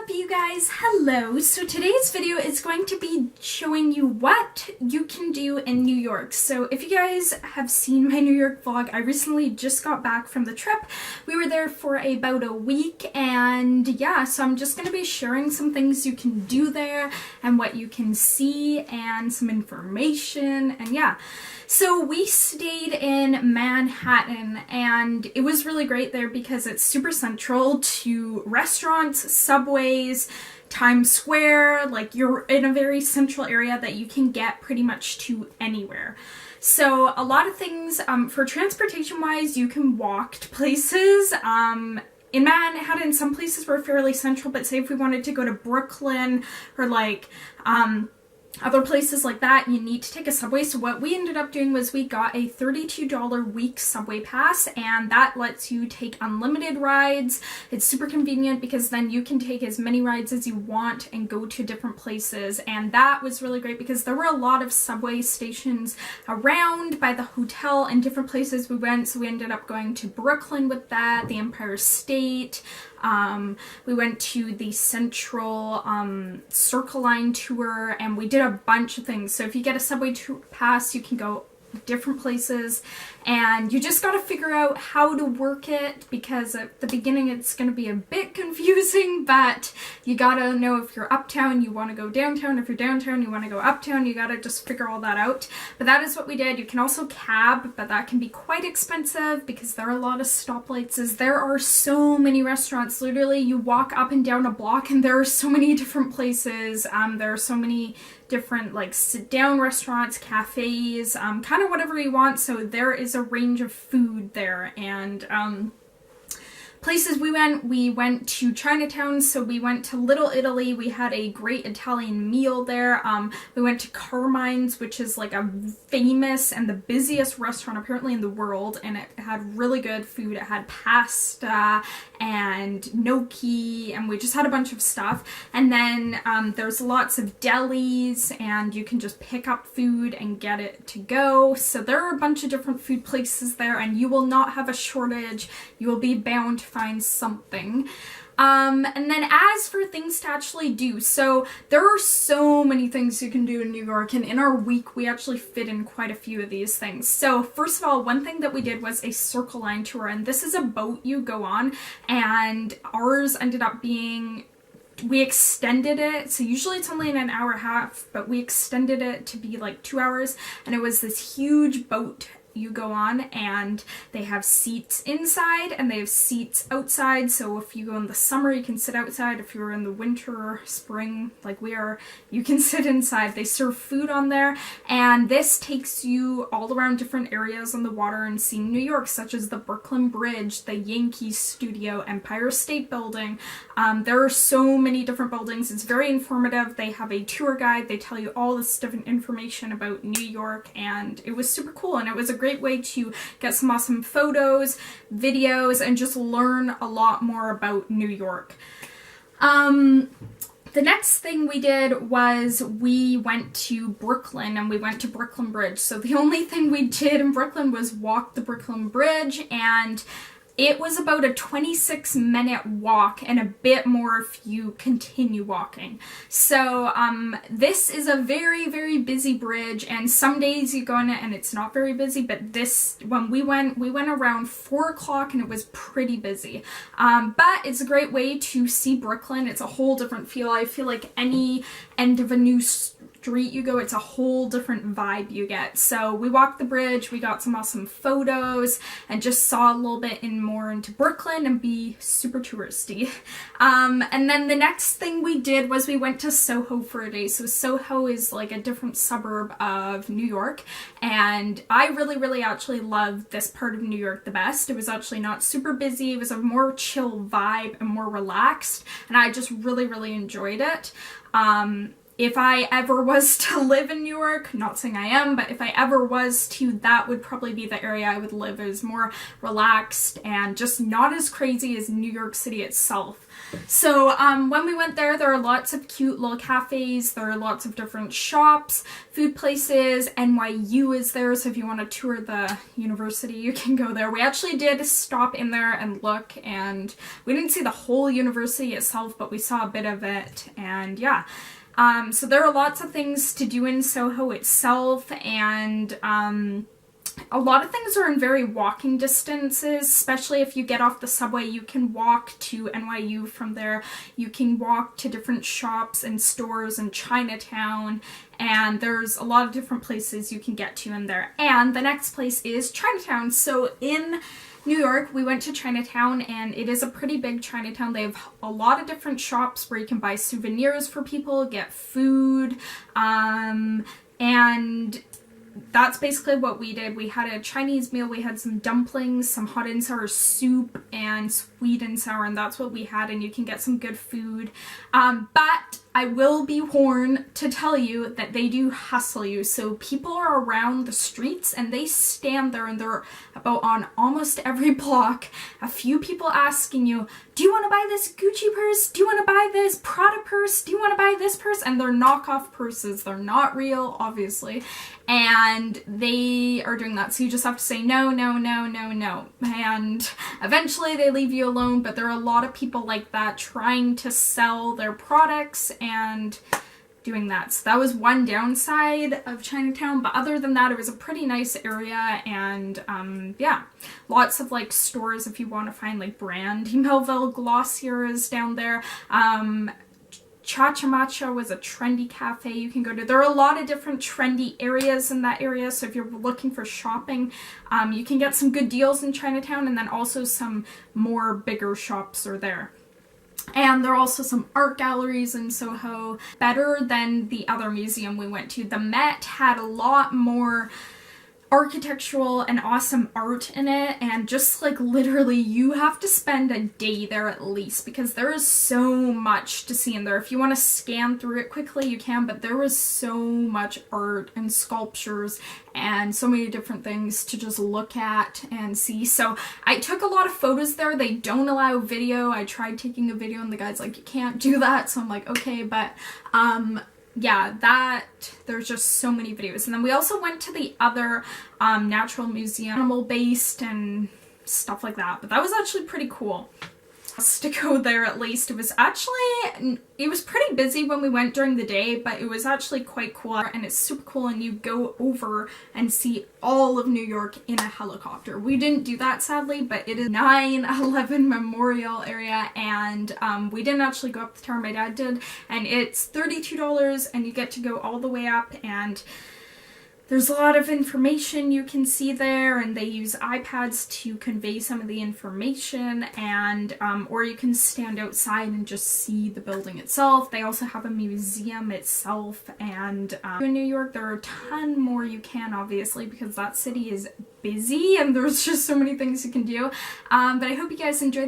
up, you guys? Hello. So today's video is going to be showing you what you can do in New York. So if you guys have seen my New York vlog, I recently just got back from the trip. We were there for about a week, and yeah, so I'm just going to be sharing some things you can do there and what you can see and some information, and yeah. So we stayed in Manhattan, and it was really great there because it's super central to restaurants, subways, Times Square. Like, you're in a very central area that you can get pretty much to anywhere. So a lot of things, for transportation wise, you can walk to places. In Manhattan, some places were fairly central, but say if we wanted to go to Brooklyn or like, other places like that, you need to take a subway. So what we ended up doing was we got a $32 week subway pass, and that lets you take unlimited rides. It's super convenient because then you can take as many rides as you want and go to different places. And that was really great because there were a lot of subway stations around by the hotel and different places we went. So we ended up going to Brooklyn with that, the Empire State. We went to the Central Circle Line tour, and we did a bunch of things. So if you get a subway pass, you can go different places, and you just got to figure out how to work it, because at the beginning it's going to be a bit confusing, but you gotta know if you're uptown, you want to go downtown. If you're downtown, you want to go uptown. You gotta just figure all that out. But that is what we did. You can also cab, but that can be quite expensive because there are a lot of stoplights. There are so many restaurants. Literally, you walk up and down a block and there are so many different places. There are so many different like sit down restaurants, cafes, kind of whatever you want. So there is a range of food there, and places we went to Chinatown, so we went to Little Italy. We had a great Italian meal there. We went to Carmine's, which is like a famous and the busiest restaurant apparently in the world, and it had really good food. It had pasta and gnocchi, and we just had a bunch of stuff. And then there's lots of delis, and you can just pick up food and get it to go. So there are a bunch of different food places there, and you will not have a shortage. You will be bound to find something. And then as for things to actually do, so there are so many things you can do in New York, and in our week we actually fit in quite a few of these things. So first of all, one thing that we did was a Circle Line tour, and this is a boat you go on, and ours ended up being, we extended it, so usually it's only an hour and a half, but we extended it to be like 2 hours, and it was this huge boat you go on, and they have seats inside and they have seats outside. So if you go in the summer, you can sit outside. If you're in the winter, spring, like we are, you can sit inside. They serve food on there, and this takes you all around different areas on the water and seeing New York, such as the Brooklyn Bridge, the Yankees Studio, Empire State Building. There are so many different buildings. It's very informative. They have a tour guide. They tell you all this different information about New York, and it was super cool, and it was a great way to get some awesome photos, videos, and just learn a lot more about New York. The next thing we did was we went to Brooklyn, and we went to Brooklyn Bridge. So the only thing we did in Brooklyn was walk the Brooklyn Bridge, and it was about a 26-minute walk and a bit more if you continue walking. So this is a very, very busy bridge, and some days you go on it and it's not very busy, but this, when we went around 4 o'clock and it was pretty busy. But it's a great way to see Brooklyn. It's a whole different feel. I feel like any end of a new street you go, it's a whole different vibe you get. So we walked the bridge, we got some awesome photos, and just saw a little bit more into Brooklyn and be super touristy. And then the next thing we did was we went to Soho for a day. So Soho is like a different suburb of New York, and I really actually loved this part of New York the best. It was actually not super busy. It was a more chill vibe and more relaxed, and I just really enjoyed it. If I ever was to live in New York, not saying I am, but if I ever was to, that would probably be the area I would live. It was more relaxed and just not as crazy as New York City itself. So when we went there are lots of cute little cafes, there are lots of different shops, food places. NYU is there, so if you want to tour the university, you can go there. We actually did stop in there and look, and we didn't see the whole university itself, but we saw a bit of it, and yeah. So there are lots of things to do in Soho itself, and a lot of things are in very walking distances, especially if you get off the subway. You can walk to NYU from there. You can walk to different shops and stores in Chinatown, and there's a lot of different places you can get to in there. And the next place is Chinatown. So in New York, we went to Chinatown, and it is a pretty big Chinatown. They have a lot of different shops where you can buy souvenirs for people, get food, and that's basically what we did. We had a Chinese meal, we had some dumplings, some hot and sour soup, and sweet and sour, and that's what we had, and you can get some good food. But I will be warned to tell you that they do hustle you. So people are around the streets and they stand there, and they're about on almost every block. A few people asking you, do you want to buy this Gucci purse? Do you want to buy this Prada purse? Do you want to buy this purse? And they're knockoff purses. They're not real, obviously. And they are doing that. So you just have to say no, no, no, no, no. And eventually they leave you alone, but there are a lot of people like that trying to sell their products and doing that. So that was one downside of Chinatown, but other than that, it was a pretty nice area, and yeah, lots of like stores if you want to find like Brandy Melville Glossier is down there. Cha-Cha Matcha was a trendy cafe you can go to. There are a lot of different trendy areas in that area, so if you're looking for shopping, you can get some good deals in Chinatown, and then also some more bigger shops are there. And there are also some art galleries in Soho, better than the other museum we went to. The Met had a lot more architectural and awesome art in it, and just like literally you have to spend a day there at least, because there is so much to see in there. If you want to scan through it quickly you can, but there was so much art and sculptures and so many different things to just look at and see. So I took a lot of photos there. They don't allow video. I tried taking a video and the guy's like, you can't do that, so I'm like, okay. But yeah, there's just so many videos. And then we also went to the other natural museum, animal based and stuff like that, but that was actually pretty cool to go there. At least it was pretty busy when we went during the day, but it was actually quite cool, and it's super cool, and you go over and see all of New York in a helicopter. We didn't do that sadly, but it is 9/11 Memorial area, and we didn't actually go up the tower. My dad did, and it's $32 and you get to go all the way up, and there's a lot of information you can see there, and they use iPads to convey some of the information, and or you can stand outside and just see the building itself. They also have a museum itself, and in New York there are a ton more you can, obviously, because that city is busy and there's just so many things you can do. But I hope you guys enjoyed